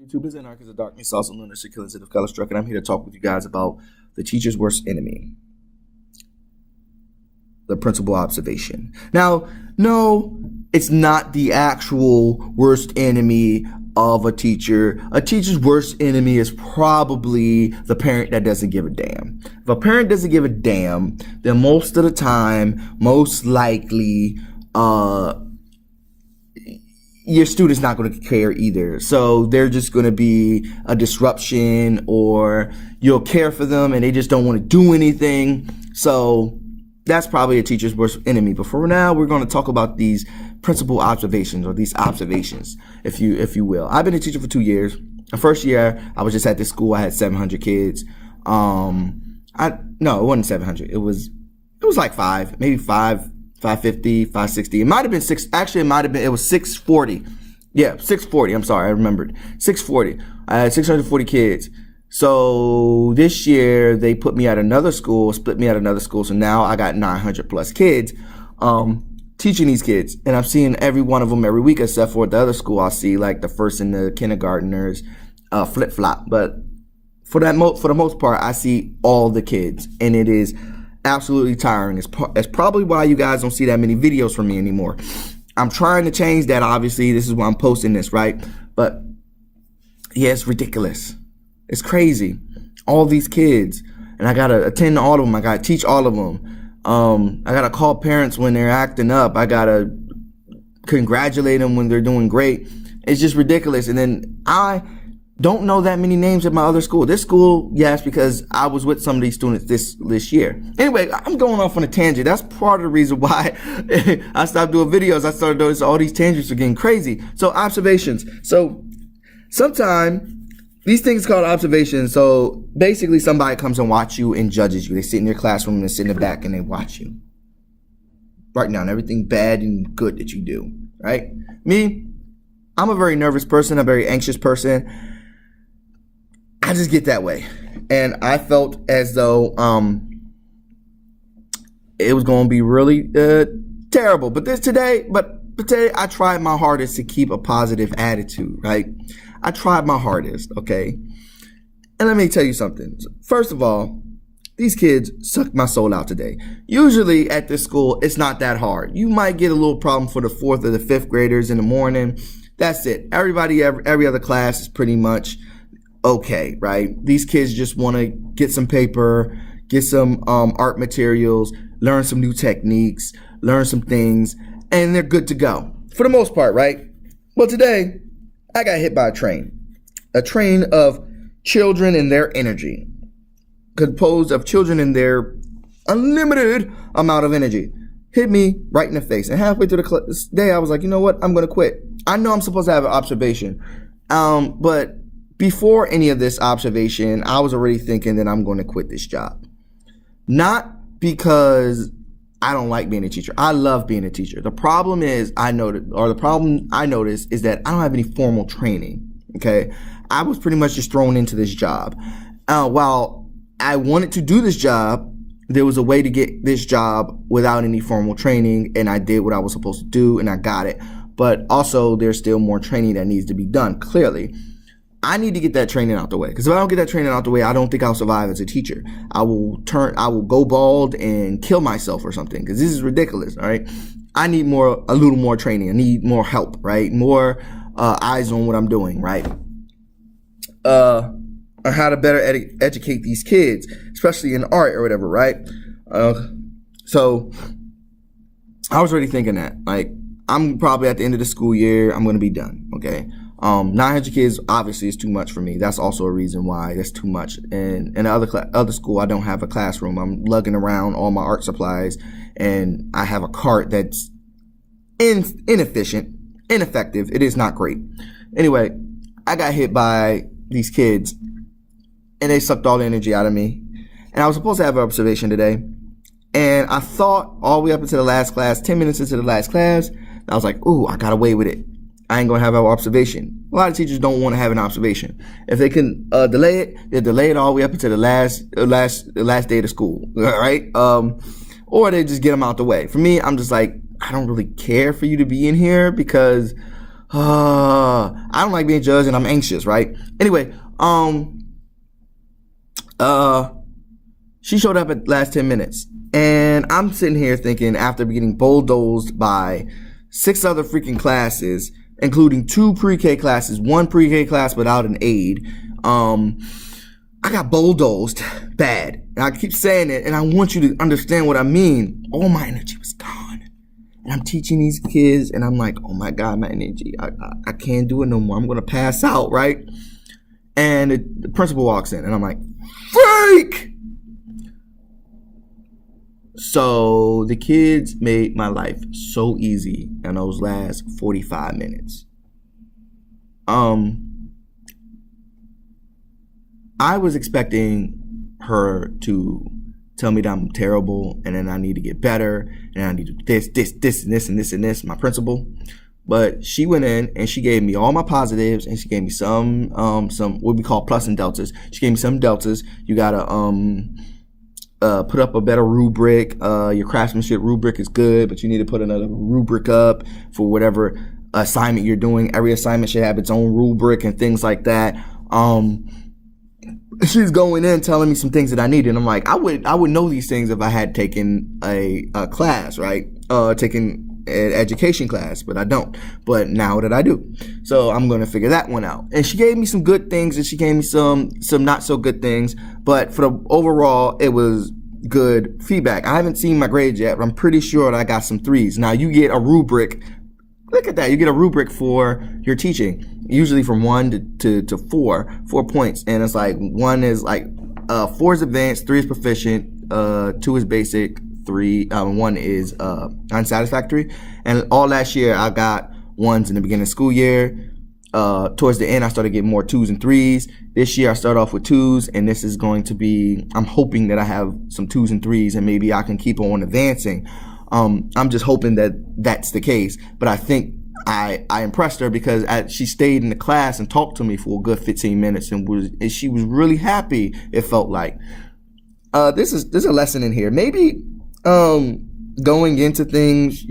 YouTube is Anarchist of Darkness, also known as Shaquille instead of Color Struck, and I'm here to talk with you guys about the teacher's worst enemy, the principal observation. Now, no, it's not the actual worst enemy of a teacher. A teacher's worst enemy is probably the parent that doesn't give a damn. If a parent doesn't give a damn, then most of the time, most likely, your student's not going to care either. So they're just going to be a disruption, or you'll care for them and they just don't want to do anything. So that's probably a teacher's worst enemy. But for now, we're going to talk about these principal observations, or these observations, if you will. I've been a teacher for 2 years. The first year, I was just at this school. I had 700 kids. No, it wasn't 700. It was like maybe 550, 560. It might have been six. Actually, it was 640. Yeah, 640. I'm sorry, I remembered. 640. I had 640 kids. So this year they put me at another school, split me at another school. So now I got 900 plus kids, teaching these kids, and I'm seeing every one of them every week, except for the other school. I'll see like the first and the kindergartners, flip flop. But for the most part, I see all the kids, and it is absolutely tiring. It's probably why you guys don't see that many videos from me anymore. I'm trying to change that, obviously. This is why I'm posting this, right? But yeah, it's ridiculous. It's crazy. All these kids, and I gotta attend all of them. I gotta teach all of them. I gotta call parents when they're acting up. I gotta congratulate them when they're doing great. It's just ridiculous. And then I don't know that many names at my other school. This school, yes, because I was with some of these students this year. Anyway, I'm going off on a tangent. That's part of the reason why I stopped doing videos. I started noticing all these tangents are getting crazy. So observations. So sometimes these things called observations. So basically somebody comes and watch you and judges you. They sit in your classroom and they sit in the back and they watch you. Write down everything bad and good that you do, right? Me, I'm a very nervous person, a very anxious person. I just get that way. And I felt as though it was going to be really terrible. But today I tried my hardest to keep a positive attitude, right? I tried my hardest, okay? And let me tell you something. First of all, these kids sucked my soul out today. Usually at this school, it's not that hard. You might get a little problem for the 4th or the 5th graders in the morning. That's it. Everybody, every other class is pretty much okay, right? These kids just want to get some paper, get some art materials, learn some new techniques, learn some things, and they're good to go for the most part, right? Well, today I got hit by a train of children and their energy, composed of children and their unlimited amount of energy, hit me right in the face. And halfway through the day, I was like, you know what? I'm going to quit. I know I'm supposed to have an observation, but before any of this observation, I was already thinking that I'm going to quit this job. Not because I don't like being a teacher. I love being a teacher. The problem I noticed is that I don't have any formal training. Okay. I was pretty much just thrown into this job. While I wanted to do this job, there was a way to get this job without any formal training, and I did what I was supposed to do and I got it. But also there's still more training that needs to be done. Clearly, I need to get that training out the way, because if I don't get that training out the way, I don't think I'll survive as a teacher. I will go bald and kill myself or something, because this is ridiculous. All right. I need a little more training. I need more help, right? More eyes on what I'm doing, right? On how to better educate these kids, especially in art or whatever, right? So I was already thinking that, like, I'm probably at the end of the school year, I'm going to be done. Okay. 900 kids obviously is too much for me. That's also a reason why that's too much. And in the other school, I don't have a classroom. I'm lugging around all my art supplies, and I have a cart that's inefficient, ineffective. It is not great. Anyway, I got hit by these kids, and they sucked all the energy out of me. And I was supposed to have an observation today, and I thought all the way up into the last class, 10 minutes into the last class, I was like, ooh, I got away with it. I ain't going to have an observation. A lot of teachers don't want to have an observation. If they can delay it, they delay it all the way up until the last day of school, right? Or they just get them out the way. For me, I'm just like, I don't really care for you to be in here, because I don't like being judged and I'm anxious, right? Anyway, she showed up at the last 10 minutes. And I'm sitting here thinking, after getting bulldozed by 6 other freaking classes, including 2 pre-K classes, 1 pre-K class without an aide, I got bulldozed bad. And I keep saying it, and I want you to understand what I mean. All my energy was gone. And I'm teaching these kids, and I'm like, oh my God, my energy, I can't do it no more. I'm going to pass out, right? And the principal walks in, and I'm like, freak! So the kids made my life so easy in those last 45 minutes. I was expecting her to tell me that I'm terrible and then I need to get better and I need to do this, my principal. But she went in and she gave me all my positives and she gave me some what we call plus and deltas. She gave me some deltas. You gotta put up a better rubric. Your craftsmanship rubric is good, but you need to put another rubric up for whatever assignment you're doing. Every assignment should have its own rubric and things like that. She's going in telling me some things that I need, and I'm like, I would know these things if I had taken a class, right? Taken an education class, but I don't. But now that I do, so I'm going to figure that one out. And she gave me some good things, and she gave me some not so good things. But for the overall, it was good feedback. I haven't seen my grades yet, but I'm pretty sure that I got some 3s. Now you get a rubric. Look at that. You get a rubric for your teaching, usually from 1 to 4 points. And it's like 1 is like 4 is advanced, 3 is proficient, 2 is basic, 1 is unsatisfactory. And all last year I got 1s in the beginning of the school year. Towards the end I started getting more 2s and 3s. This year I start off with 2s, and this is going to be, I'm hoping that I have some 2s and 3s and maybe I can keep on advancing. I'm just hoping that that's the case. But I think I impressed her because she stayed in the class and talked to me for a good 15 minutes and she was really happy, it felt like. There's a lesson in here. Maybe going into things,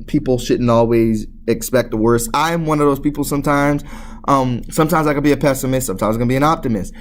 people shouldn't always expect the worst. I'm one of those people sometimes. Sometimes I can be a pessimist, sometimes I can be an optimist.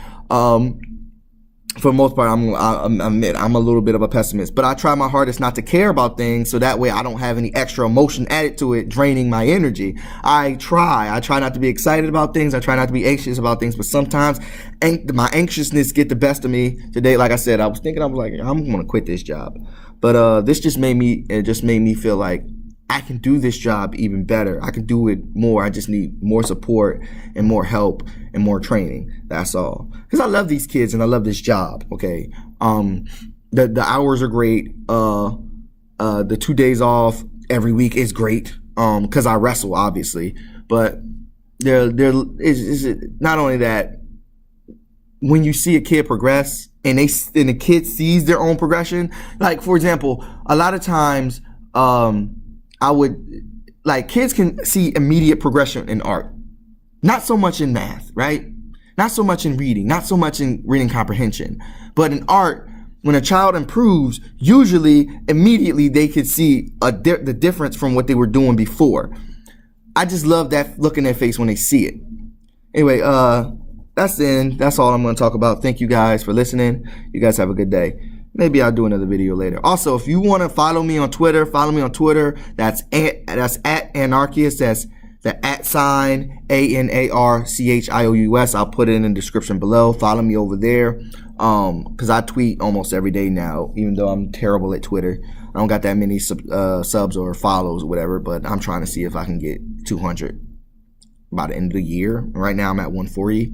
For the most part, I'm a little bit of a pessimist, but I try my hardest not to care about things so that way I don't have any extra emotion added to it, draining my energy. I try not to be excited about things. I try not to be anxious about things, but sometimes my anxiousness get the best of me. Today, like I said, I was like, I'm going to quit this job, but this just made me feel like I can do this job even better. I can do it more. I just need more support and more help and more training. That's all. Because I love these kids and I love this job. Okay. The hours are great. The 2 days off every week is great. Because I wrestle, obviously. But there is not only that. When you see a kid progress and the kid sees their own progression, like for example, a lot of times, kids can see immediate progression in art. Not so much in math, right? Not so much in reading, not so much in reading comprehension. But in art, when a child improves, usually immediately they could see the difference from what they were doing before. I just love that look in their face when they see it. Anyway, that's the end. That's all I'm going to talk about. Thank you guys for listening. You guys have a good day. Maybe I'll do another video later. Also, if you want to follow me on Twitter, That's at Anarchius. That's the @ ANARCHIOUS. I'll put it in the description below. Follow me over there. Because I tweet almost every day now, even though I'm terrible at Twitter. I don't got that many subs or follows or whatever, but I'm trying to see if I can get 200 by the end of the year. Right now I'm at 140.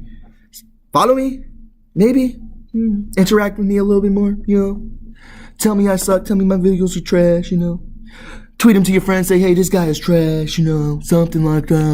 Follow me, maybe. Interact with me a little bit more, Tell me I suck, tell me my videos are trash, Tweet them to your friends, say, hey, this guy is trash, something like that.